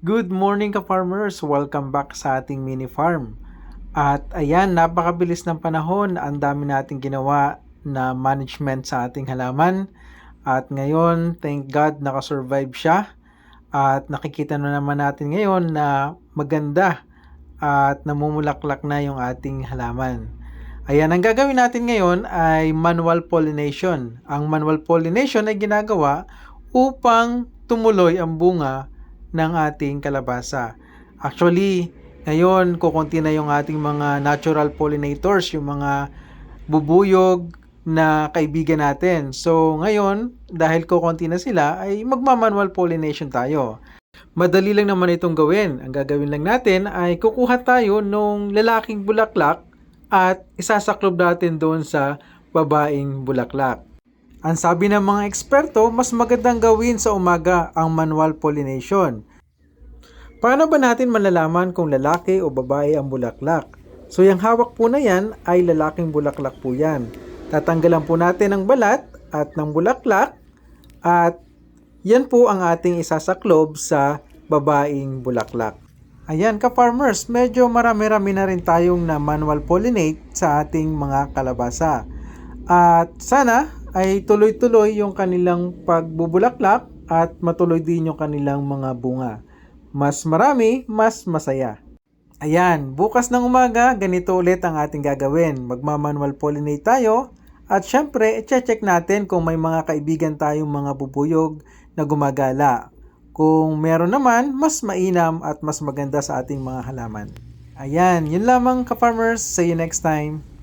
Good morning ka-farmers! Welcome back sa ating mini farm. At ayan, napakabilis ng panahon. Ang dami nating ginawa na management sa ating halaman. At ngayon, thank God, nakasurvive siya. At nakikita na naman natin ngayon na maganda at namumulaklak na yung ating halaman. Ayan, ang gagawin natin ngayon ay manual pollination. Ang manual pollination ay ginagawa upang tumuloy ang bunga ng ating kalabasa. Actually, ngayon kukunti na yung ating mga natural pollinators, yung mga bubuyog na kaibigan natin. So ngayon, dahil kukunti na sila, ay magma-manual pollination tayo. Madali lang naman itong gawin. Ang gagawin lang natin ay kukuha tayo nung lalaking bulaklak at isasaklob natin doon sa babaeng bulaklak. Ang sabi ng mga eksperto, mas magandang gawin sa umaga ang manual pollination. Paano ba natin malalaman kung lalaki o babae ang bulaklak? So yung hawak po na yan ay lalaking bulaklak po yan. Tatanggalan po natin ang balat at ng bulaklak at yan po ang ating isasaklob sa babaeng bulaklak. Ayan ka-farmers, medyo marami-rami na rin tayong na manual pollinate sa ating mga kalabasa. At sana ay tuloy-tuloy yung kanilang pagbubulaklak at matuloy din yung kanilang mga bunga. Mas marami, mas masaya. Ayan, bukas ng umaga, ganito ulit ang ating gagawin. Magma-manual pollinate tayo at syempre, i-check natin kung may mga kaibigan tayong mga bubuyog na gumagala. Kung meron naman, mas mainam at mas maganda sa ating mga halaman. Ayan, yun lamang ka-farmers. See you next time.